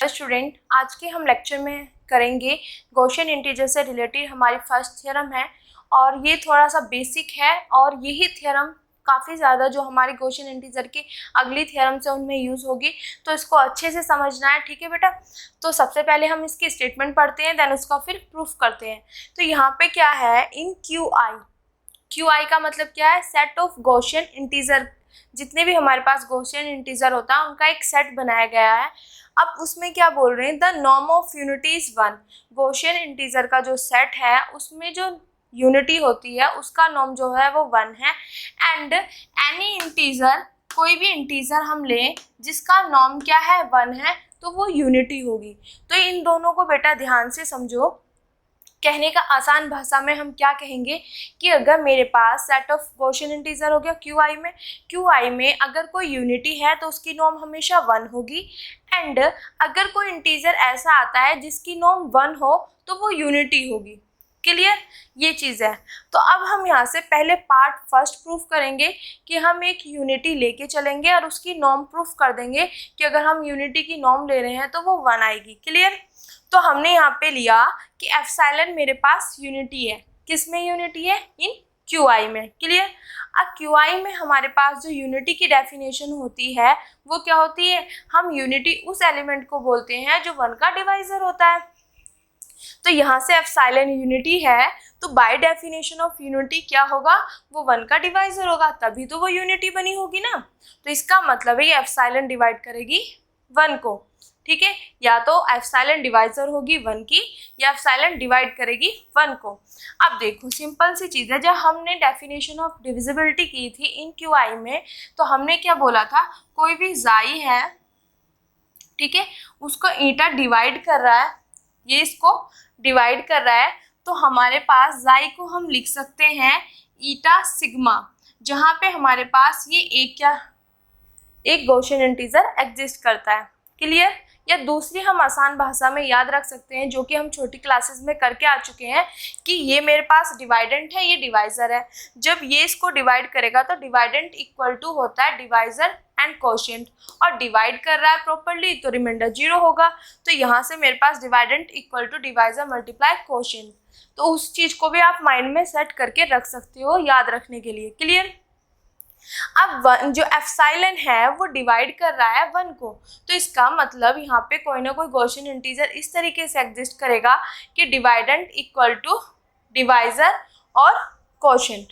Hello student, आज के हम लेक्चर में करेंगे गॉसियन इंटीजर से रिलेटेड हमारी फर्स्ट थ्योरम है और ये थोड़ा सा बेसिक है और यही थ्योरम काफ़ी ज़्यादा जो हमारी गॉसियन इंटीजर की अगली थ्योरम से उनमें यूज़ होगी, तो इसको अच्छे से समझना है। ठीक है बेटा, तो सबसे पहले हम इसकी स्टेटमेंट पढ़ते हैं, देन उसका फिर प्रूफ करते हैं। तो यहाँ पे क्या है, इन क्यू आई का मतलब क्या है, सेट ऑफ गॉसियन इंटीजर। जितने भी हमारे पास गॉसियन इंटीजर होता है उनका एक सेट बनाया गया है। अब उसमें क्या बोल रहे हैं, the norm of unity is 1। Gaussian integer का जो सेट है उसमें जो यूनिटी होती है उसका नॉर्म जो है वो 1 है। एंड एनी इंटीजर, कोई भी इंटीजर हम लें जिसका नॉर्म क्या है 1 है, तो वो यूनिटी होगी। तो इन दोनों को बेटा ध्यान से समझो। कहने का आसान भाषा में हम क्या कहेंगे कि अगर मेरे पास सेट ऑफ गॉसियन इंटीजर हो गया क्यू आई में अगर कोई यूनिटी है तो उसकी नॉर्म हमेशा 1 होगी। एंड अगर कोई इंटीजर ऐसा आता है जिसकी नॉर्म 1 हो तो वो यूनिटी होगी। क्लियर, ये चीज़ है। तो अब हम यहाँ से पहले पार्ट फर्स्ट प्रूफ करेंगे कि हम एक यूनिटी लेके चलेंगे और उसकी नॉर्म प्रूफ कर देंगे कि अगर हम यूनिटी की नॉर्म ले रहे हैं तो वो 1 आएगी। क्लियर, तो हमने यहाँ पे लिया कि एप्सिलॉन मेरे पास यूनिटी है। किस में यूनिटी है, इन क्यू आई में। क्लियर, अब क्यू आई में हमारे पास जो यूनिटी की डेफिनेशन होती है वो क्या होती है, हम यूनिटी उस एलिमेंट को बोलते हैं जो 1 का डिवाइजर होता है। तो यहाँ से एप्सिलॉन यूनिटी है तो बाय डेफिनेशन ऑफ यूनिटी क्या होगा, वो 1 का डिवाइजर होगा, तभी तो वो यूनिटी बनी होगी ना। तो इसका मतलब है एप्सिलॉन डिवाइड करेगी 1 को। ठीक है, या तो एप्सिलॉन डिवाइजर होगी 1 की या एप्सिलॉन डिवाइड करेगी 1 को। अब देखो सिंपल सी चीज़ है, जब हमने डेफिनेशन ऑफ डिविजिबिलिटी की थी इन क्यू आई में तो हमने क्या बोला था, कोई भी जाई है, ठीक है, उसको ईटा डिवाइड कर रहा है, ये इसको डिवाइड कर रहा है, तो हमारे पास जाई को हम लिख सकते हैं ईटा सिग्मा, जहाँ पे हमारे पास ये एक गॉसियन इंटीजर एग्जिस्ट करता है। क्लियर, या दूसरी हम आसान भाषा में याद रख सकते हैं जो कि हम छोटी क्लासेस में करके आ चुके हैं कि ये मेरे पास डिवाइडेंट है, ये डिवाइजर है। जब ये इसको डिवाइड करेगा तो डिवाइडेंट इक्वल टू होता है डिवाइजर एंड कोशिएंट, और डिवाइड कर रहा है प्रॉपर्ली तो रिमाइंडर 0 होगा। तो यहाँ से मेरे पास dividend equal to divisor multiply quotient, तो उस चीज़ को भी आप माइंड में सेट करके रख सकते हो याद रखने के लिए। क्लियर, अब जो एप्सिलॉन है वो डिवाइड कर रहा है 1 को, तो इसका मतलब यहाँ पे कोई ना कोई गॉसियन इंटीजर इस तरीके से एग्जिस्ट करेगा कि डिवाइडेंट इक्वल टू डिवाइजर और कोशिएंट।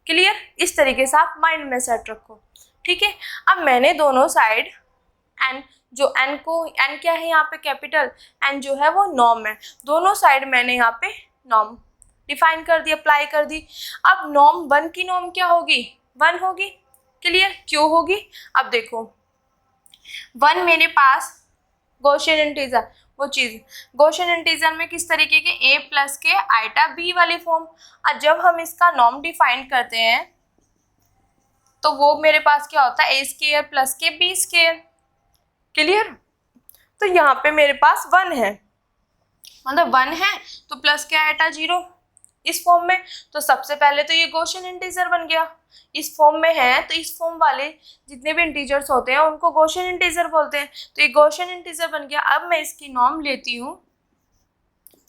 क्लियर, इस तरीके से आप माइंड में सेट रखो। ठीक है, अब मैंने दोनों साइड एन, जो एन को, एन क्या है यहाँ पे कैपिटल, एन जो है वो नॉर्म है, दोनों साइड मैंने यहाँ पे नॉर्म डिफाइन कर दी, अप्लाई कर दी। अब नॉर्म 1 की नॉर्म क्या होगी, 1 होगी। क्लियर, क्यों होगी, अब देखो 1 मेरे पास गॉसियन इंटीजर, वो चीज़ गॉसियन इंटीजर में किस तरीके के a plus K eta b वाली फॉर्म। और जब हम इसका नॉर्म डिफाइन करते हैं तो वो मेरे पास क्या होता है, a square plus K b square. Clear, तो यहाँ पे मेरे पास 1 है, मतलब 1 है तो प्लस के आइटा 0 इस फॉर्म में। तो सबसे पहले तो ये गॉसियन इंटीजर बन गया, इस फॉर्म में है तो इस फॉर्म वाले जितने भी इंटीजर्स होते हैं उनको गॉसियन इंटीजर बोलते हैं। तो ये गॉसियन इंटीजर बन गया। अब मैं इसकी नॉर्म लेती हूँ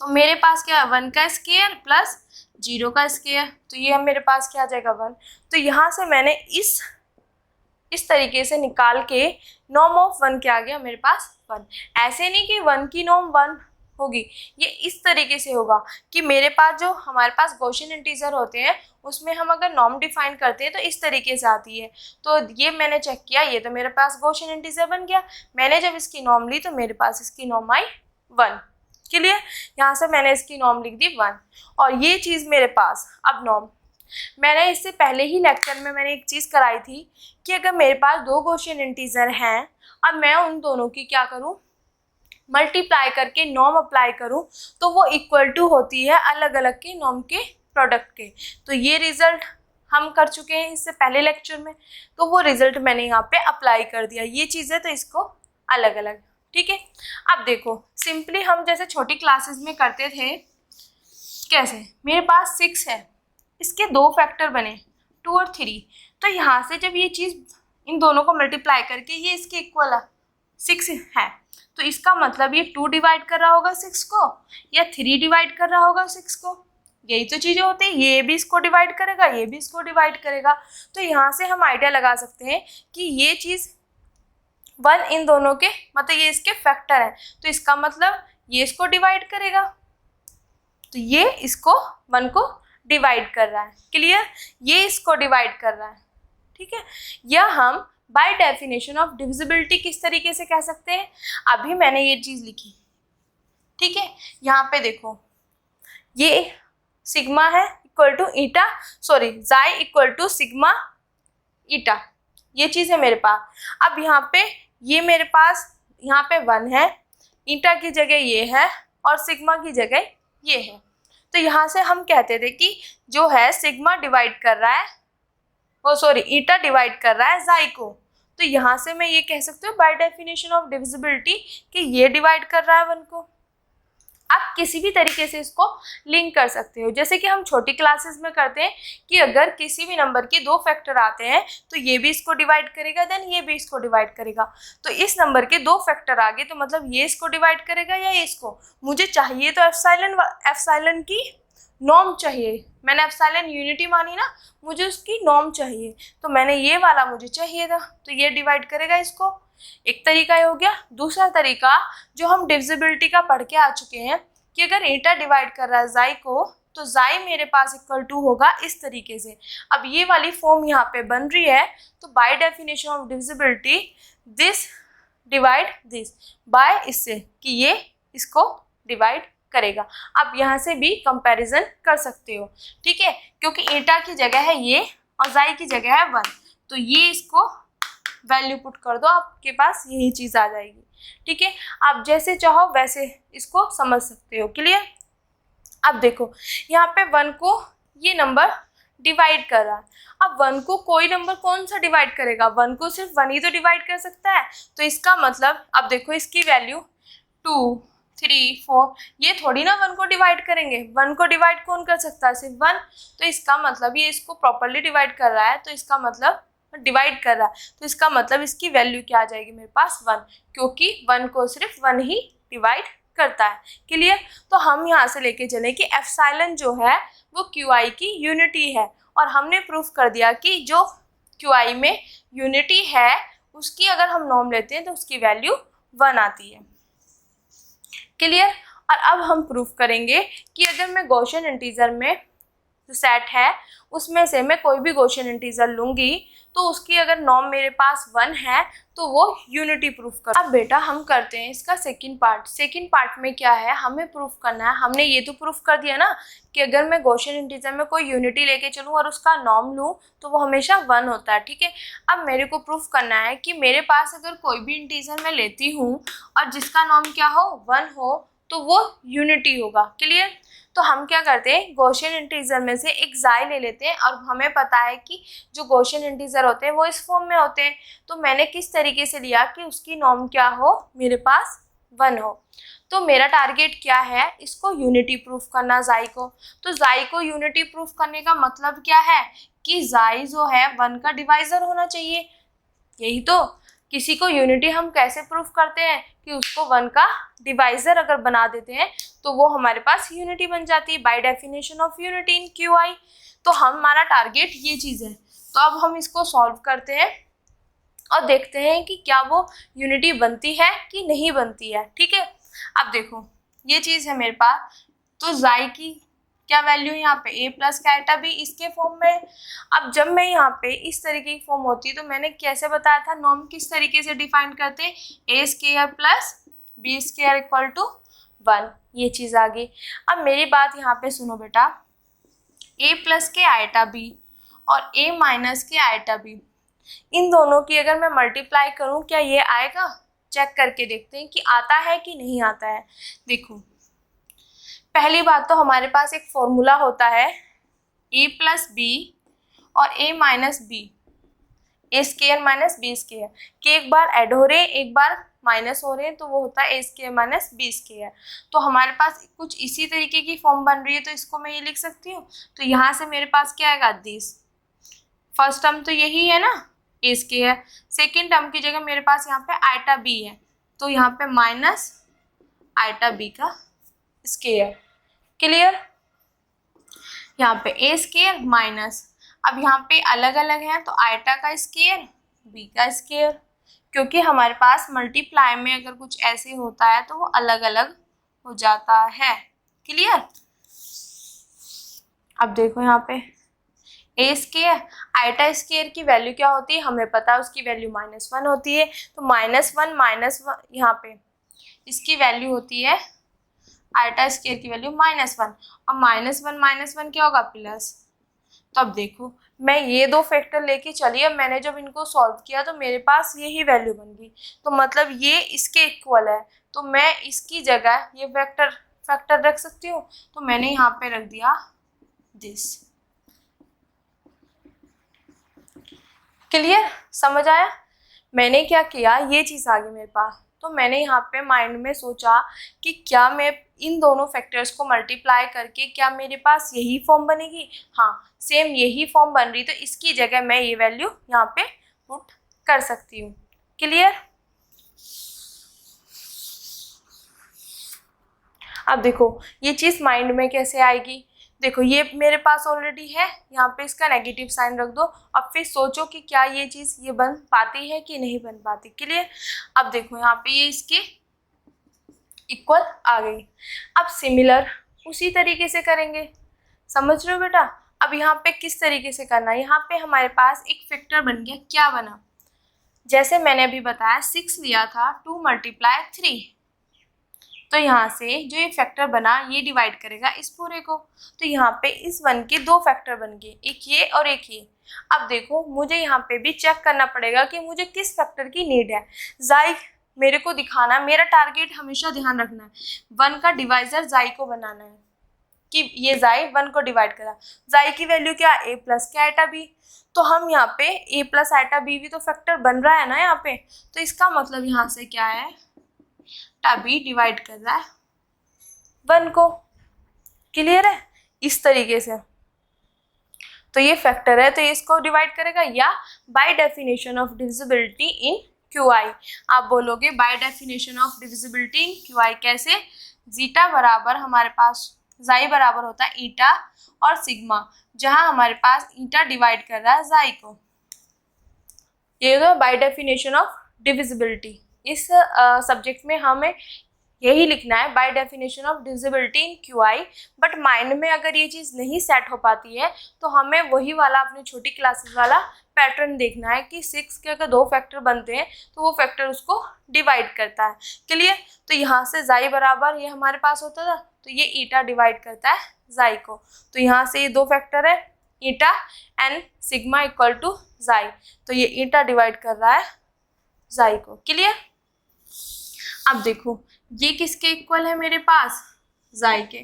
तो मेरे पास क्या है, 1 का स्क्वायर प्लस 0 का स्क्वायर, तो ये मेरे पास क्या आ जाएगा 1। तो यहाँ से मैंने इस तरीके से निकाल के नॉर्म ऑफ 1 क्या आ गया मेरे पास 1। ऐसे नहीं कि 1 की नॉर्म 1 होगी, ये इस तरीके से होगा कि मेरे पास जो हमारे पास गॉसियन इंटीजर होते हैं उसमें हम अगर नॉर्म डिफाइन करते हैं तो इस तरीके से आती है। तो ये मैंने चेक किया, ये तो मेरे पास गॉसियन इंटीजर बन गया। मैंने जब इसकी नॉर्म ली तो मेरे पास इसकी नॉर्म आई 1। क्लियर, यहाँ से मैंने इसकी नॉर्म लिख दी 1 और ये चीज़ मेरे पास। अब नॉर्म मैंने इससे पहले ही लेक्चर में मैंने एक चीज़ कराई थी कि अगर मेरे पास 2 गॉसियन इंटीजर हैं, अब मैं उन दोनों की क्या करूँ, मल्टीप्लाई करके नॉर्म अप्लाई करूं तो वो इक्वल टू होती है अलग अलग के नॉर्म के प्रोडक्ट के। तो ये रिजल्ट हम कर चुके हैं इससे पहले लेक्चर में, तो वो रिजल्ट मैंने यहाँ पे अप्लाई कर दिया। ये चीज़ है तो इसको अलग अलग। ठीक है, अब देखो सिंपली हम जैसे छोटी क्लासेस में करते थे, कैसे मेरे पास 6 है, इसके 2 फैक्टर बने 2 और 3, तो यहाँ से जब ये चीज़ इन दोनों को मल्टीप्लाई करके ये इसके इक्वल 6 है, तो इसका मतलब ये 2 डिवाइड कर रहा होगा 6 को या 3 डिवाइड कर रहा होगा 6 को। यही तो चीज़ें होती हैं, ये भी इसको डिवाइड करेगा, ये भी इसको डिवाइड करेगा। तो यहाँ से हम आइडिया लगा सकते हैं कि ये चीज़ 1 इन दोनों के मतलब ये इसके फैक्टर है, तो इसका मतलब ये इसको डिवाइड करेगा, तो ये इसको 1 को डिवाइड कर रहा है। क्लियर? ये इसको डिवाइड कर रहा है, ठीक है। या हम बाय डेफिनेशन ऑफ डिविजिबिलिटी किस तरीके से कह सकते हैं, अभी मैंने ये चीज़ लिखी, ठीक है। यहाँ पे देखो, ये सिग्मा है इक्वल टू ईटा, सॉरी जाई इक्वल टू सिग्मा ईटा, ये चीज़ है मेरे पास। अब यहाँ पे ये मेरे पास यहाँ पे 1 है, ईटा की जगह ये है और सिग्मा की जगह ये है। तो यहाँ से हम कहते थे कि जो है सिग्मा डिवाइड कर रहा है, ओ सॉरी ईटा डिवाइड कर रहा है जाई को। तो यहाँ से मैं ये कह सकती हूँ बाय डेफिनेशन ऑफ डिविजिबिलिटी कि ये डिवाइड कर रहा है 1 को। आप किसी भी तरीके से इसको लिंक कर सकते हो, जैसे कि हम छोटी क्लासेस में करते हैं कि अगर किसी भी नंबर के 2 फैक्टर आते हैं तो ये भी इसको डिवाइड करेगा, देन ये भी इसको डिवाइड करेगा। तो इस नंबर के 2 फैक्टर आ गए तो मतलब ये इसको डिवाइड करेगा या ये इसको। मुझे चाहिए तो एप्सिलॉन की नॉर्म चाहिए, मैंने एप्सिलॉन यूनिटी मानी ना, मुझे उसकी नॉर्म चाहिए, तो मैंने ये वाला मुझे चाहिए था, तो ये डिवाइड करेगा इसको। एक तरीका ये हो गया। दूसरा तरीका जो हम डिविजिबिलिटी का पढ़ के आ चुके हैं कि अगर ईटा डिवाइड कर रहा है जाई को तो जाई मेरे पास इक्वल टू होगा इस तरीके से। अब ये वाली फॉर्म यहाँ पे बन रही है, तो by definition of divisibility this divide this by इससे कि ये इसको डिवाइड करेगा। आप यहाँ से भी कंपैरिजन कर सकते हो, ठीक है, क्योंकि ईटा की जगह है ये और जाई की जगह है 1, तो ये इसको वैल्यू पुट कर दो, आपके पास यही चीज़ आ जाएगी, ठीक है। आप जैसे चाहो वैसे इसको समझ सकते हो। क्लियर? अब देखो यहाँ पे 1 को ये नंबर डिवाइड कर रहा है। अब 1 को कोई नंबर कौन सा डिवाइड करेगा, 1 को सिर्फ 1 ही तो डिवाइड कर सकता है। तो इसका मतलब अब देखो इसकी वैल्यू 2, 3, 4 ये थोड़ी ना 1 को डिवाइड करेंगे। 1 को डिवाइड कौन कर सकता है, सिर्फ 1। तो इसका मतलब ये इसको प्रॉपरली डिवाइड कर रहा है, तो इसका मतलब डिवाइड कर रहा है, तो इसका मतलब इसकी वैल्यू क्या आ जाएगी मेरे पास 1, क्योंकि 1 को सिर्फ 1 ही डिवाइड करता है। क्लियर? तो हम यहाँ से लेके चले कि एप्सिलॉन जो है वो QI की यूनिटी है, और हमने प्रूफ कर दिया कि जो QI में यूनिटी है उसकी अगर हम नॉर्म लेते हैं तो उसकी वैल्यू 1 आती है। क्लियर? और अब हम प्रूफ करेंगे कि अगर मैं गॉसियन इंटीजर में जो सेट है उसमें से मैं कोई भी गॉसियन इंटीजर लूँगी तो उसकी अगर नॉर्म मेरे पास 1 है तो वो यूनिटी प्रूफ कर। अब बेटा हम करते हैं इसका सेकंड पार्ट। सेकंड पार्ट में क्या है, हमें प्रूफ करना है, हमने ये तो प्रूफ कर दिया ना कि अगर मैं गॉसियन इंटीजर में कोई यूनिटी लेके चलूँ और उसका नॉर्म लूँ तो वो हमेशा 1 होता है, ठीक है। अब मेरे को प्रूफ करना है कि मेरे पास अगर कोई भी इंटीजर मैं लेती हूँ और जिसका नॉर्म क्या हो 1 हो तो वो यूनिटी होगा। क्लियर? तो हम क्या करते हैं, गॉसियन इंटीजर में से एक जाई ले लेते हैं, और हमें पता है कि जो गॉसियन इंटीजर होते हैं वो इस फॉर्म में होते हैं। तो मैंने किस तरीके से लिया कि उसकी नॉर्म क्या हो, मेरे पास 1 हो। तो मेरा टारगेट क्या है, इसको यूनिटी प्रूफ करना जाई को। तो जाई को यूनिटी प्रूफ करने का मतलब क्या है कि जाई जो है 1 का डिवाइजर होना चाहिए। यही तो, किसी को यूनिटी हम कैसे प्रूफ करते हैं कि उसको 1 का डिवाइजर अगर बना देते हैं तो वो हमारे पास यूनिटी बन जाती है by definition of unity in QI। तो हमारा टारगेट ये चीज़ है। तो अब हम इसको सॉल्व करते हैं और देखते हैं कि क्या वो यूनिटी बनती है कि नहीं बनती है, ठीक है। अब देखो ये चीज़ है मेरे पास, तो जाई की क्या वैल्यू यहाँ पे a प्लस कैटा भी इसके फॉर्म में। अब जब मैं यहाँ पे इस तरीके की फॉर्म होती तो मैंने कैसे बताया था, नॉर्म किस तरीके से डिफाइन करते हैं, a square plus b square equal to 1, ये चीज़ आ गई। अब मेरी बात यहाँ पे सुनो बेटा, a plus K eta b और a माइनस के आइटा b, इन दोनों की अगर मैं मल्टीप्लाई करूँ क्या ये आएगा, चेक करके देखते हैं कि आता है कि नहीं आता है। देखो पहली बात तो हमारे पास एक फॉर्मूला होता है a प्लस बी और a minus B, A square minus B square, के एक बार ऐड हो रहे हैं एक बार माइनस हो रहे हैं, तो वो होता है a square minus B square. तो हमारे पास कुछ इसी तरीके की फॉर्म बन रही है, तो इसको मैं ये लिख सकती हूँ। तो यहाँ से मेरे पास क्या आएगा, दिस फर्स्ट टर्म तो यही है ना a स्क्वायर, सेकेंड टर्म की जगह मेरे पास यहाँ पे आइटा b है, तो यहाँ पे माइनस आइटा बी का स्केयर। क्लियर? यहाँ पे ए स्केयर माइनस, अब यहाँ पे अलग अलग है तो आइटा का स्केयर बी का स्केयर, क्योंकि हमारे पास मल्टीप्लाई में अगर कुछ ऐसे होता है तो वो अलग अलग हो जाता है। क्लियर? अब देखो यहाँ पे ए स्केयर, आइटा स्केयर की वैल्यू क्या होती है हमें पता है, उसकी वैल्यू -1 होती है। तो -1 यहाँ पे इसकी वैल्यू होती है, आइटा स्केयर की वैल्यू -1, और -1 क्या होगा प्लस। तो अब देखो मैं ये दो फैक्टर लेके चली, अब मैंने जब इनको सॉल्व किया तो मेरे पास यही वैल्यू बन गई, तो मतलब ये इसके इक्वल है, तो मैं इसकी जगह ये फैक्टर रख सकती हूँ। तो मैंने यहाँ पे रख दिया दिस। क्लियर? समझ आया? मैंने क्या किया, ये चीज़ आ गई मेरे पास, तो मैंने यहाँ पे माइंड में सोचा कि क्या मैं इन दोनों फैक्टर्स को मल्टीप्लाई करके क्या मेरे पास यही फॉर्म बनेगी। हाँ, सेम यही फॉर्म बन रही, तो इसकी जगह मैं ये वैल्यू यहाँ पे पुट कर सकती हूँ। क्लियर? अब देखो ये चीज़ माइंड में कैसे आएगी। देखो ये मेरे पास ऑलरेडी है, यहाँ पे इसका नेगेटिव साइन रख दो, अब फिर सोचो कि क्या ये चीज़ ये बन पाती है कि नहीं बन पाती। क्लियर? अब देखो यहाँ पे ये इसके इक्वल आ गई। अब सिमिलर उसी तरीके से करेंगे, समझ रहे हो बेटा? अब यहाँ पे किस तरीके से करना है, यहाँ पे हमारे पास एक फैक्टर बन गया, क्या बना, जैसे मैंने अभी बताया 6 लिया था 2 × 3, तो यहाँ से जो ये फैक्टर बना ये डिवाइड करेगा इस पूरे को, तो यहाँ पे इस 1 के 2 फैक्टर बन गए, एक ये और एक ये। अब देखो मुझे यहाँ पे भी चेक करना पड़ेगा कि मुझे किस फैक्टर की नीड है। जाई मेरे को दिखाना, मेरा टारगेट हमेशा ध्यान रखना है 1 का डिवाइजर जाई को बनाना है, कि ये जाई 1 को डिवाइड करा। जाई की वैल्यू क्या, a plus K iota B, तो हम यहाँ पे a प्लस आइटा बी भी तो फैक्टर बन रहा है ना यहाँ पे, तो इसका मतलब यहाँ से क्या है, बी डिवाइड कर रहा है 1 को। क्लियर है? इस तरीके से तो ये फैक्टर है, तो इसको डिवाइड करेगा, या by definition of divisibility in Q I. आप बोलोगे by definition of divisibility in Q I कैसे, जीटा बराबर हमारे पास जाई बराबर होता है ईटा और सिग्मा, जहां हमारे पास ईटा डिवाइड कर रहा है जाई को। ये तो बाय डेफिनेशन ऑफ डिविजिबिलिटी, इस सब्जेक्ट में हमें यही लिखना है, by definition of divisibility in Q I. But mind में अगर ये चीज़ नहीं सेट हो पाती है तो हमें वही वाला अपनी छोटी क्लासेस वाला पैटर्न देखना है कि 6 के अगर 2 फैक्टर बनते हैं तो वो फैक्टर उसको डिवाइड करता है। क्लियर? तो यहाँ से जाई बराबर ये हमारे पास होता था, तो ये ईटा डिवाइड करता है जाई को, तो यहाँ से ये 2 फैक्टर है ईटा एंड सिग्मा इक्वल टू जाई, तो ये ईटा डिवाइड कर रहा है जाई को। क्लियर? अब देखो ये किसके इक्वल है मेरे पास, जाई के।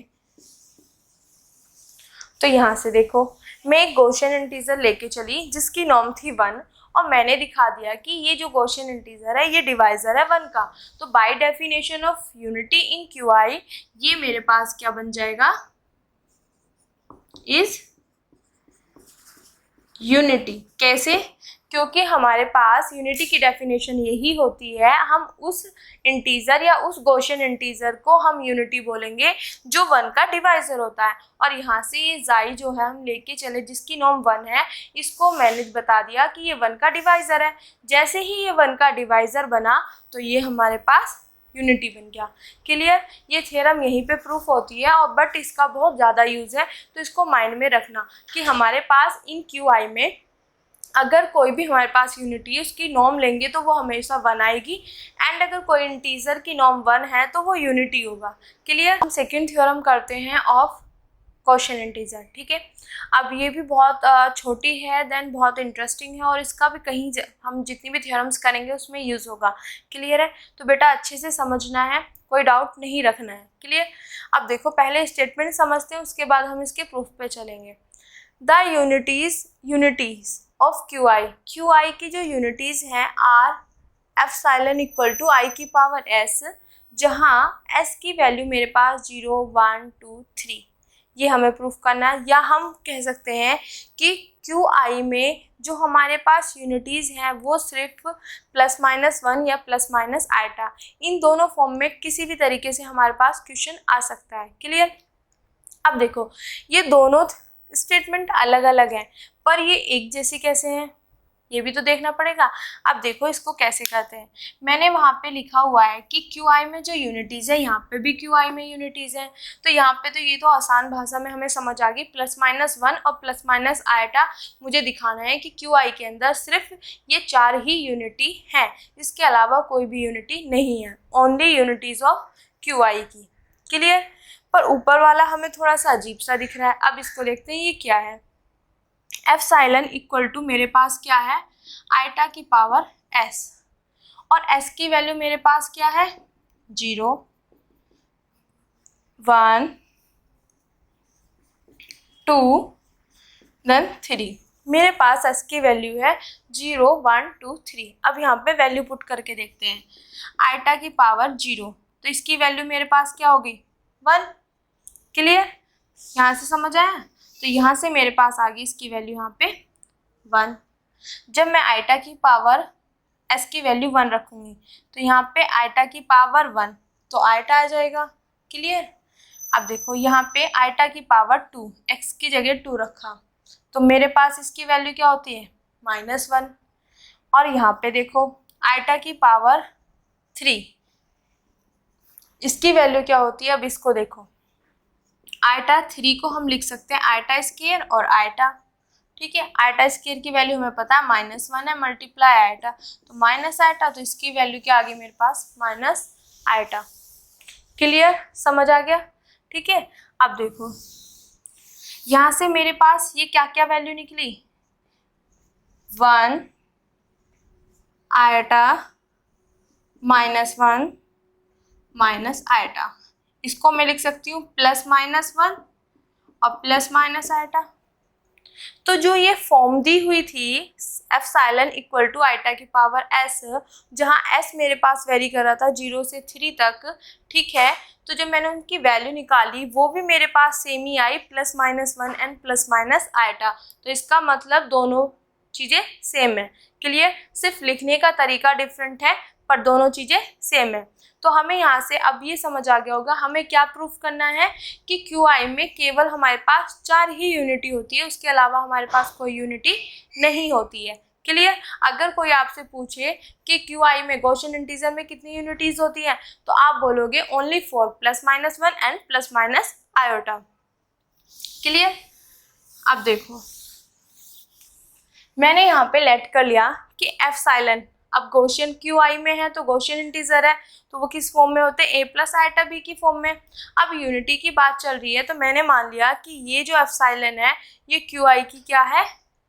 तो यहाँ से देखो मैं एक गॉसियन इंटीजर लेके चली जिसकी नॉर्म थी 1, और मैंने दिखा दिया कि ये जो गॉसियन इंटीजर है ये डिवाइजर है 1 का, तो by definition of unity in Q I ये मेरे पास क्या बन जाएगा, इज यूनिटी। कैसे? क्योंकि हमारे पास यूनिटी की डेफिनेशन यही होती है, हम उस इंटीजर या उस गॉसियन इंटीजर को हम यूनिटी बोलेंगे जो 1 का डिवाइजर होता है। और यहाँ से ये जाई जो है हम लेके चले जिसकी नॉर्म 1 है, इसको मैंने बता दिया कि ये 1 का डिवाइजर है। जैसे ही ये 1 का डिवाइजर बना तो ये हमारे पास यूनिटी बन गया। क्लियर? ये थ्योरम यहीं पे प्रूफ होती है, और बट इसका बहुत ज़्यादा यूज़ है, तो इसको माइंड में रखना कि हमारे पास इन क्यू आई में अगर कोई भी हमारे पास यूनिटी है उसकी नॉर्म लेंगे तो वो हमेशा 1 आएगी, एंड अगर कोई इंटीजर की नॉर्म 1 है तो वो यूनिटी होगा। क्लियर? हम सेकंड थ्योरम करते हैं ऑफ गॉसियन इंटीजर। ठीक है, अब ये भी बहुत छोटी है, देन बहुत इंटरेस्टिंग है, और इसका भी कहीं हम जितनी भी थ्योरम्स करेंगे उसमें यूज़ होगा। क्लियर है? तो बेटा अच्छे से समझना है, कोई डाउट नहीं रखना है। क्लियर? अब देखो पहले स्टेटमेंट समझते हैं, उसके बाद हम इसके प्रूफ पे चलेंगे। The unities of Q I की जो यूनिटीज़ हैं आर एप्सिलॉन इक्वल टू आई की पावर एस, जहाँ एस की वैल्यू मेरे पास 0, 1, 2, 3, ये हमें प्रूफ करना है। या हम कह सकते हैं कि क्यू आई में जो हमारे पास यूनिटीज़ हैं वो सिर्फ ±1 या ± आइटा, इन दोनों फॉर्म में किसी भी तरीके से हमारे पास क्वेश्चन आ सकता है। क्लियर? अब देखो ये दोनों स्टेटमेंट अलग अलग हैं पर ये एक जैसी कैसे हैं, ये भी तो देखना पड़ेगा। अब देखो इसको कैसे करते हैं। मैंने वहाँ पे लिखा हुआ है कि क्यू आई में जो यूनिटीज़ है यहाँ पे भी क्यू आई में यूनिटीज़ हैं, तो यहाँ पे तो ये तो आसान भाषा में हमें समझ आ गई। ±1 और ± आइटा मुझे दिखाना है कि क्यू आई के अंदर सिर्फ ये 4 ही यूनिटी हैं, इसके अलावा कोई भी यूनिटी नहीं है, only unities of Q I की। क्लियर? पर ऊपर वाला हमें थोड़ा सा अजीब सा दिख रहा है। अब इसको देखते हैं ये क्या है। एप्सिलॉन इक्वल टू मेरे पास क्या है, आइटा की पावर s, और s की वैल्यू मेरे पास क्या है 0 1 2 देन 3। मेरे पास s की वैल्यू है 0 1 2 3। अब यहाँ पे वैल्यू पुट करके देखते हैं। आइटा की पावर 0 तो इसकी वैल्यू मेरे पास क्या होगी 1। क्लियर? यहाँ से समझ आया? तो यहाँ से मेरे पास आ गई इसकी वैल्यू यहाँ पे 1। जब मैं आइटा की पावर s की वैल्यू 1 रखूँगी तो यहाँ पे आइटा की पावर 1 तो आइटा आ जाएगा। क्लियर? अब देखो यहाँ पे आइटा की पावर 2, x की जगह 2 रखा तो मेरे पास इसकी वैल्यू क्या होती है -1। और यहाँ पे देखो आइटा की पावर 3, इसकी वैल्यू क्या होती है, अब इसको देखो आइटा 3 को हम लिख सकते हैं आइटा स्क्वायर और आइटा। ठीक है, आइटा स्क्वायर की वैल्यू हमें पता है -1 है, मल्टीप्लाई आइटा तो माइनस आइटा, तो इसकी वैल्यू क्या आ गई मेरे पास माइनस आइटा। क्लियर? समझ आ गया? ठीक है। अब देखो यहाँ से मेरे पास ये क्या क्या वैल्यू निकली 1 आइटा -1 माइनस आइटा, इसको मैं लिख सकती हूँ +-1 और +- आइटा। तो जो ये फॉर्म दी हुई थी एप्सिलॉन इक्वल टू आइटा की पावर s, जहाँ s मेरे पास वेरी कर रहा था 0 से 3 तक, ठीक है, तो जब मैंने उनकी वैल्यू निकाली वो भी मेरे पास सेम ही आई +-1 एंड +- आइटा। तो इसका मतलब दोनों चीज़ें सेम है। क्लियर? सिर्फ लिखने का तरीका डिफरेंट है पर दोनों चीज़ें सेम है। तो हमें यहाँ से अब ये समझ आ गया होगा हमें क्या प्रूफ करना है कि क्यू आई में केवल हमारे पास 4 ही यूनिटी होती है, उसके अलावा हमारे पास कोई यूनिटी नहीं होती है। क्लियर? अगर कोई आपसे पूछे कि क्यू आई में गॉसियन इंटीजर में कितनी यूनिटीज होती हैं तो आप बोलोगे ओनली 4 +-1 एंड +- आयोटा। क्लियर? अब देखो मैंने यहाँ पे लेट कर लिया कि एप्सिलॉन अब गॉसियन क्यू आई में है तो गॉसियन इंटीजर है तो वो किस फॉर्म में होते हैं a+ आइटा b की फॉर्म में। अब यूनिटी की बात चल रही है तो मैंने मान लिया कि ये जो एप्सिलॉन है ये क्यू आई की क्या है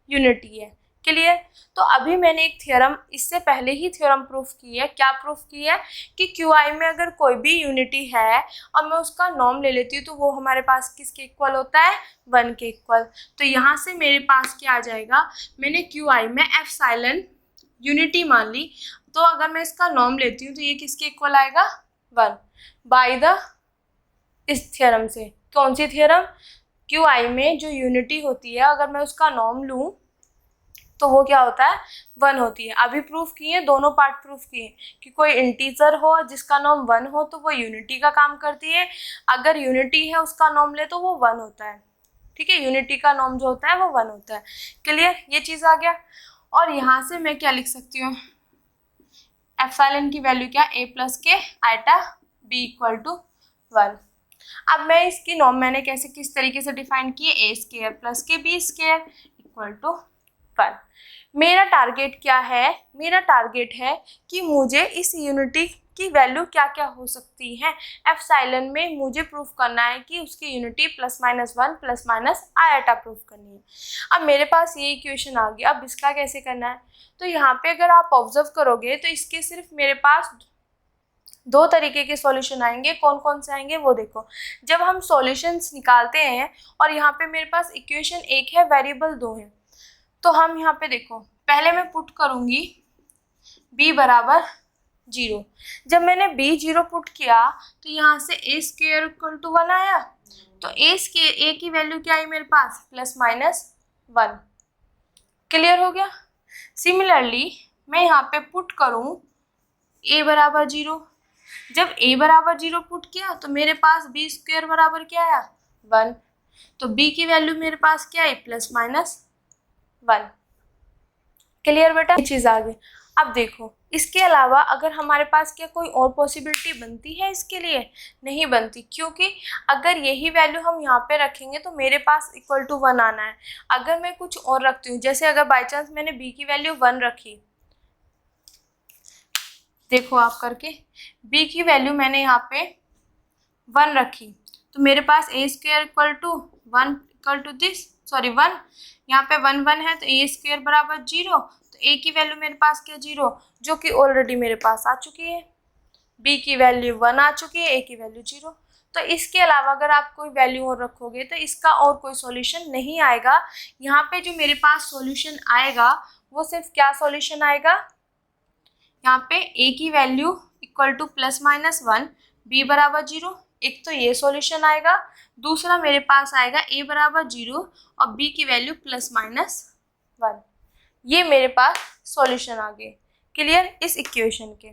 यूनिटी है। क्लियर? तो अभी मैंने एक थ्योरम इससे पहले ही थ्योरम प्रूफ की है। क्या प्रूफ की है कि क्यू आई में अगर कोई भी यूनिटी है और मैं उसका नॉर्म ले लेती हूँ तो वो हमारे पास किसके इक्वल होता है 1 के इक्वल। तो यहाँ से मेरे पास क्या आ जाएगा, मैंने क्यू आई में एप्सिलॉन यूनिटी मान ली तो अगर मैं इसका नॉर्म लेती हूँ तो ये किसके इक्वल आएगा 1 बाय द इस थ्योरम से। कौन सी थ्योरम? क्यू आई में जो यूनिटी होती है अगर मैं उसका नॉर्म लूँ तो वो क्या होता है 1 होती है। अभी प्रूफ किए, दोनों पार्ट प्रूफ किए कि कोई इंटीजर हो जिसका नॉर्म 1 हो तो वो यूनिटी का काम करती है, अगर यूनिटी है उसका नॉर्म ले तो वो 1 होता है। ठीक है, यूनिटी का नॉर्म जो होता है वो 1 होता है। क्लियर? ये चीज़ आ गया। और यहाँ से मैं क्या लिख सकती हूँ एप्सिलॉन की वैल्यू क्या a+ के आइटा b = 1। अब मैं इसकी नॉर्म मैंने कैसे किस तरीके से डिफाइन की a² + के b² = 1। मेरा टारगेट क्या है, मेरा टारगेट है कि मुझे इस यूनिटी की वैल्यू क्या क्या हो सकती है एप्सिलॉन में, मुझे प्रूफ करना है कि उसकी यूनिटी +-1 + आइटा प्रूफ करनी है। अब मेरे पास ये इक्वेशन आ गया, अब इसका कैसे करना है। तो यहाँ पे अगर आप ऑब्जर्व करोगे तो इसके सिर्फ मेरे पास 2 तरीके के सॉल्यूशन आएंगे। कौन कौन से आएंगे वो देखो। जब हम सॉल्यूशंस निकालते हैं और यहाँ पे मेरे पास इक्वेशन 1 है, वेरिएबल 2 है, तो हम यहाँ पे देखो पहले मैं पुट करूँगी b = 0। जब मैंने b 0 पुट किया तो यहाँ से a स्क्वायर इक्वल टू 1 आया, तो a की वैल्यू क्या आई मेरे पास, +-1। क्लियर हो गया। सिमिलरली मैं यहाँ पे पुट करूँ a बराबर 0। जब a बराबर 0 पुट किया तो मेरे पास b स्क्वायर बराबर क्या आया, 1। तो b की वैल्यू मेरे पास क्या है, +-1। क्लियर बेटा, ये चीज़ आ गई। अब देखो इसके अलावा अगर हमारे पास क्या कोई और पॉसिबिलिटी बनती है इसके लिए, नहीं बनती, क्योंकि अगर यही वैल्यू हम यहाँ पे रखेंगे तो मेरे पास इक्वल टू 1 आना है। अगर मैं कुछ और रखती हूँ, जैसे अगर बाई चांस मैंने b की वैल्यू 1 रखी, देखो आप करके b की वैल्यू मैंने यहाँ पे 1 रखी, तो मेरे पास a square equal to 1 equal to this, sorry 1, यहाँ पे 1 1 है तो a स्क्वायर बराबर 0, तो a की वैल्यू मेरे पास क्या 0, जो कि ऑलरेडी मेरे पास आ चुकी है। b की वैल्यू 1 आ चुकी है, a की वैल्यू 0। तो इसके अलावा अगर आप कोई वैल्यू और रखोगे तो इसका और कोई सॉल्यूशन नहीं आएगा। यहाँ पे जो मेरे पास सॉल्यूशन आएगा वो सिर्फ क्या सॉल्यूशन आएगा, यहाँ पे a की वैल्यू इक्वल टू +-1, b बराबर 0, एक तो ये सॉल्यूशन आएगा, दूसरा मेरे पास आएगा a बराबर 0 और b की वैल्यू +-1। ये मेरे पास सॉल्यूशन आ गए। क्लियर इस इक्वेशन के।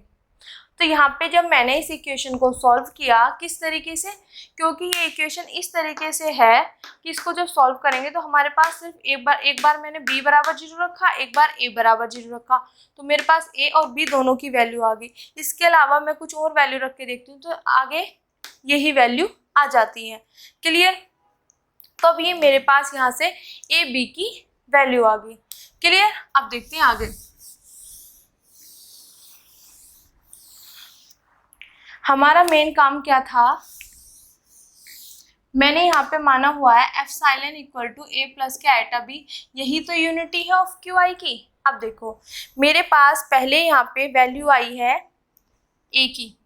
तो यहाँ पे जब मैंने इस इक्वेशन को सॉल्व किया किस तरीके से, क्योंकि ये इक्वेशन इस तरीके से है कि इसको जब सॉल्व करेंगे तो हमारे पास सिर्फ एक बार मैंने b बराबर 0 रखा, एक बार a बराबर 0 रखा, तो मेरे पास a और b दोनों की वैल्यू आ गई। इसके अलावा मैं कुछ और वैल्यू रख के देखती हूँ तो आगे यही वैल्यू आ जाती है। क्लियर, तो अब ये मेरे पास यहाँ से a b की वैल्यू आ गई। क्लियर, अब देखते हैं आगे। हमारा मेन काम क्या था, मैंने यहाँ पे माना हुआ है epsilon equal to a plus K eta b, यही तो यूनिटी है ऑफ क्यू आई की। अब देखो मेरे पास पहले यहाँ पे वैल्यू आई है a की,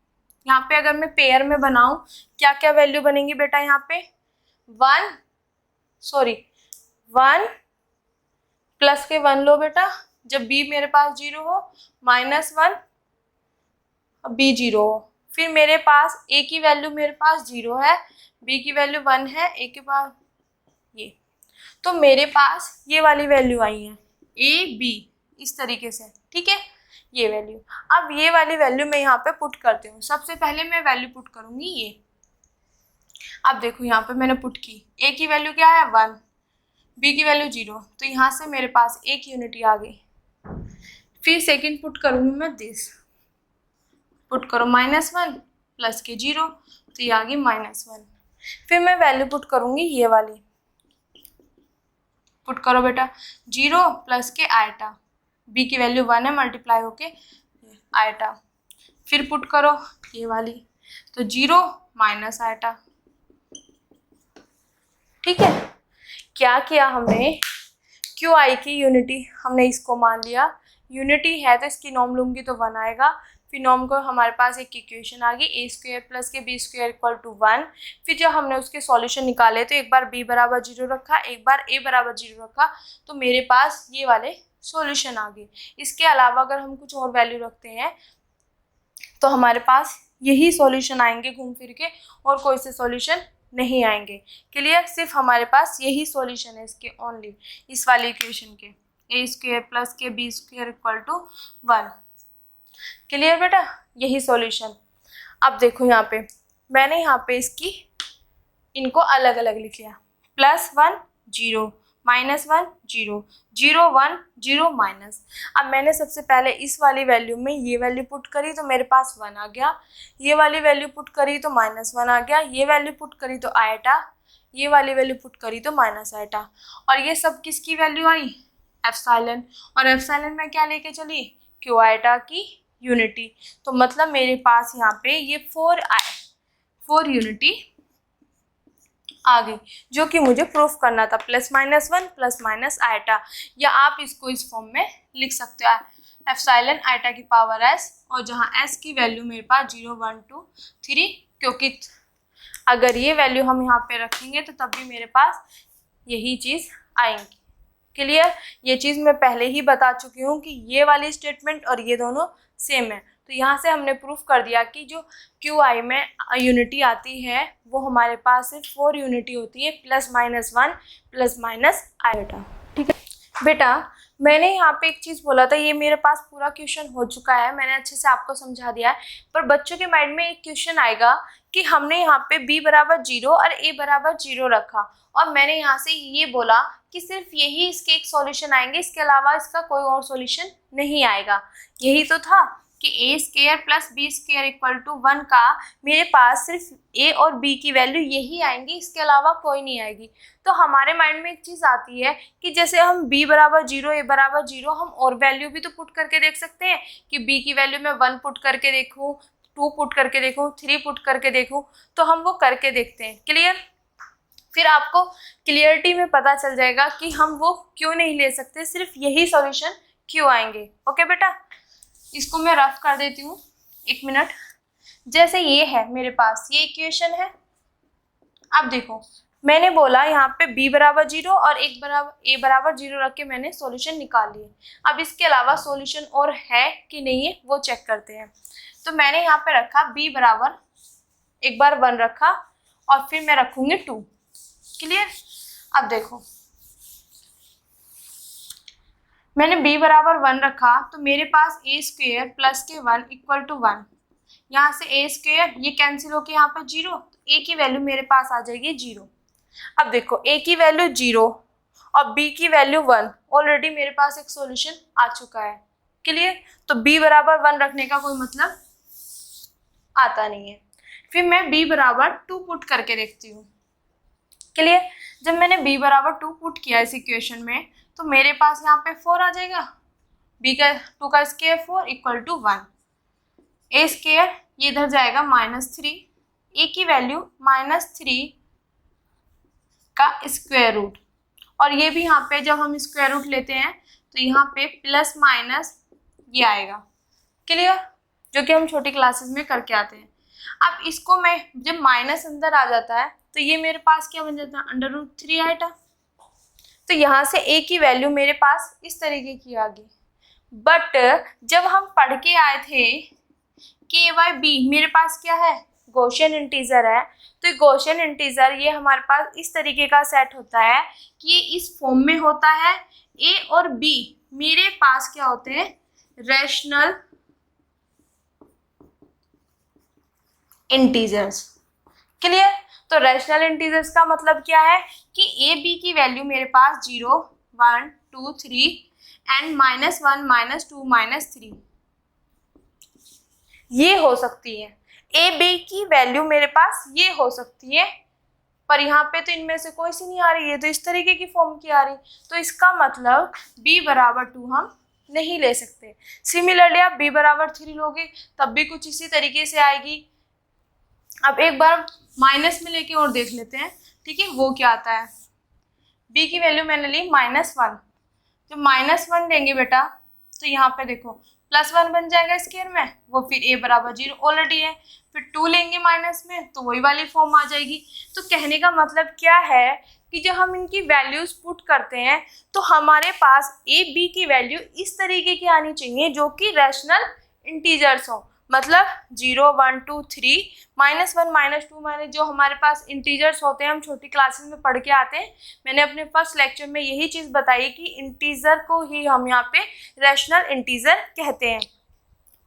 यहाँ पे अगर मैं पेयर में बनाऊं क्या क्या वैल्यू बनेंगी बेटा, यहाँ पे 1 प्लस के 1 लो बेटा, जब b मेरे पास 0 हो, -1 b 0 हो, फिर मेरे पास a की वैल्यू मेरे पास 0 है, b की वैल्यू 1 है, a के पास ये, तो मेरे पास ये वाली वैल्यू आई है a b इस तरीके से। ठीक है, ये वैल्यू, अब ये वाली वैल्यू मैं यहाँ पे पुट करती हूँ। सबसे पहले मैं वैल्यू पुट करूंगी ये। अब देखो यहाँ पे मैंने पुट की, a की वैल्यू क्या है 1, b की वैल्यू 0, तो यहाँ से मेरे पास एक यूनिटी आ गई। फिर सेकंड पुट करूंगी मैं दिस, पुट करो -1 प्लस के 0, तो ये आ गई -1। फिर मैं वैल्यू पुट करूंगी ये वाली, पुट करो बेटा 0 प्लस के आइटा, b की वैल्यू 1 है, मल्टीप्लाई होके आइटा, फिर पुट करो ये वाली, तो 0 माइनस आइटा। ठीक है, क्या किया हमने, क्यू आई की यूनिटी हमने इसको मान लिया, यूनिटी है तो इसकी नॉर्म लूंगी तो 1 आएगा। फिर नॉर्म को हमारे पास एक इक्वेशन आ गई a square plus K b square equal to 1। फिर जब हमने उसके सॉल्यूशन निकाले तो एक बार b बराबर 0 रखा, एक बार a बराबर 0 रखा, तो मेरे पास ये वाले सॉल्यूशन आ गए। इसके अलावा अगर हम कुछ और वैल्यू रखते हैं तो हमारे पास यही सॉल्यूशन आएंगे घूम फिर के, और कोई से सॉल्यूशन नहीं आएंगे। क्लियर, सिर्फ हमारे पास यही सॉल्यूशन है इसके ओनली, इस वाले इक्वेशन के, a square plus K b square equal to 1। Clear बेटा, यही सॉल्यूशन। अब देखो यहाँ पे मैंने यहाँ पे इनको अलग अलग लिख लिया, +1 0, -1 0, 0 1 0 माइनस। अब मैंने सबसे पहले इस वाली वैल्यू में ये वैल्यू पुट करी तो मेरे पास 1 आ गया, ये वाली वैल्यू पुट करी तो -1 आ गया, ये वैल्यू पुट करी तो आइटा, ये वाली वैल्यू पुट करी तो माइनस आइटा, और ये सब किसकी वैल्यू आई, एप्सिलॉन, और एप्सिलॉन में क्या लेके चली, क्यू आइटा की यूनिटी। तो मतलब मेरे पास यहाँ पे ये 4 यूनिटी आ गई, जो कि मुझे प्रूफ करना था, +-1 प्लस आइटा, या आप इसको इस फॉर्म में लिख सकते हो, एप्सिलॉन आइटा की पावर s, और जहाँ s की वैल्यू मेरे पास 0 1 2 3, क्योंकि अगर ये वैल्यू हम यहाँ पे रखेंगे तो तब भी मेरे पास यही चीज़ आएंगी। क्लियर, ये चीज़ मैं पहले ही बता चुकी हूँ कि ये वाली स्टेटमेंट और ये दोनों सेम है, तो तो यहाँ से हमने प्रूफ कर दिया कि जो क्यू आई में यूनिटी आती है वो हमारे पास सिर्फ 4 यूनिटी होती है, ±1 ± आयोटा। ठीक है बेटा, मैंने यहाँ पे एक चीज़ बोला था, ये मेरे पास पूरा क्वेश्चन हो चुका है, मैंने अच्छे से आपको समझा दिया है, पर बच्चों के माइंड में एक क्वेश्चन आएगा कि हमने यहाँ पे b = 0 और a = 0 रखा और मैंने यहाँ से ये बोला कि सिर्फ यही इसके एक सॉल्यूशन आएंगे, इसके अलावा इसका कोई और सॉल्यूशन नहीं आएगा। यही तो था कि a² + b² = 1 का मेरे पास सिर्फ a और b की वैल्यू यही आएंगी, इसके अलावा कोई नहीं आएगी। तो हमारे माइंड में एक चीज़ आती है कि जैसे हम b = 0 a = 0, हम और वैल्यू भी तो पुट करके देख सकते हैं कि b की वैल्यू मैं 1 पुट करके देखूँ, 2 पुट करके देखूँ, 3 पुट करके देखूँ, तो हम वो करके देखते हैं। क्लियर? फिर आपको क्लियरिटी में पता चल जाएगा कि हम वो क्यों नहीं ले सकते, सिर्फ यही सॉल्यूशन क्यों आएंगे। ओके बेटा, इसको मैं रफ कर देती हूँ, 1 मिनट। जैसे ये है मेरे पास, ये इक्वेशन है। अब देखो, मैंने बोला यहाँ पे b = 0 और a = 0 रख के मैंने सॉल्यूशन निकाल लिए। अब इसके अलावा सॉल्यूशन और है कि नहीं है वो चेक करते हैं। तो मैंने यहाँ पे रखा b = एक बार 1 रखा और फिर मैं रखूंगी 2। क्लियर? अब देखो, मैंने b = 1 रखा तो मेरे पास a² + k1 = 1। यहाँ से a² ये कैंसिल होके यहाँ पर 0, तो a की वैल्यू मेरे पास आ जाएगी 0। अब देखो, a की वैल्यू 0 और b की वैल्यू 1, ऑलरेडी मेरे पास एक सॉल्यूशन आ चुका है। क्लियर? तो b = 1 रखने का कोई मतलब आता नहीं है। फिर मैं b = 2 पुट करके देखती हूँ। क्लियर? जब मैंने b = 2 पुट किया इस इक्वेशन में तो मेरे पास यहाँ पे 4 आ जाएगा, 2 का स्क्वायर 4 = 1। a² ये इधर जाएगा -3, a की वैल्यू -3 का स्क्वायर रूट, और ये भी यहाँ पे जब हम स्क्वायर रूट लेते हैं तो यहाँ पे प्लस माइनस ये आएगा। क्लियर? जो कि हम छोटी क्लासेस में करके आते हैं। अब इसको मैं जब माइनस अंदर आ जाता है तो ये मेरे पास क्या बन जाता है, √3 आएगा। तो यहाँ से a की वैल्यू मेरे पास इस तरीके की आ गई। बट जब हम पढ़ के आए थे k/b मेरे पास क्या है, गॉसियन इंटीजर है। तो गॉसियन इंटीजर ये हमारे पास इस तरीके का सेट होता है कि ये इस फॉर्म में होता है। a और b मेरे पास क्या होते हैं, रैशनल इंटीजर्स। क्लियर? तो रैशनल इंटीजर्स का मतलब क्या है कि a b की वैल्यू मेरे पास 0 1 2 3 एंड -1 -2 -3 ये हो सकती है। a b की वैल्यू मेरे पास ये हो सकती है, पर यहाँ पे तो इनमें से कोई सी नहीं आ रही है, तो इस तरीके की फॉर्म की आ रही। तो इसका मतलब b = 2 हम नहीं ले सकते। सिमिलरली आप b = 3 लोगे तब भी कुछ इसी तरीके से आएगी। अब एक बार माइनस में लेके और देख लेते हैं, ठीक है, वो क्या आता है। b की वैल्यू मैंने ली -1, जब -1 लेंगे बेटा तो यहाँ पे देखो +1 बन जाएगा स्क्वायर में, वो फिर a = 0 ऑलरेडी है। फिर 2 लेंगे माइनस में तो वही वाली फॉर्म आ जाएगी। तो कहने का मतलब क्या है कि जब हम इनकी वैल्यूज पुट करते हैं तो हमारे पास a b की वैल्यू इस तरीके की आनी चाहिए जो कि रैशनल इंटीजर्स हो। मतलब 0 1 2 3 -1 -2 जो हमारे पास इंटीजर्स होते हैं, हम छोटी क्लासेस में पढ़ के आते हैं। मैंने अपने फर्स्ट लेक्चर में यही चीज़ बताई कि इंटीजर को ही हम यहाँ पे रैशनल इंटीजर कहते हैं।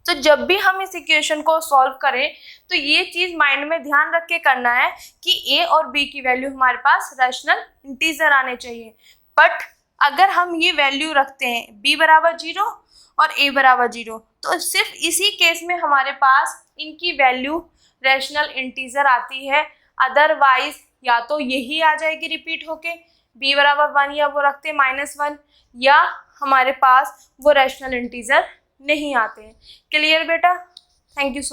तो जब भी हम इस इक्वेशन को सॉल्व करें तो ये चीज़ माइंड में ध्यान रख के करना है कि a और b की वैल्यू हमारे पास रैशनल इंटीजर आने चाहिए। बट अगर हम ये वैल्यू रखते हैं b = 0 और a = 0 तो सिर्फ इसी केस में हमारे पास इनकी वैल्यू रैशनल इंटीजर आती है। अदरवाइज या तो यही आ जाएगी रिपीट होके b = 1 या वो रखते -1, या हमारे पास वो रैशनल इंटीजर नहीं आते हैं। क्लियर बेटा? Thank you so much.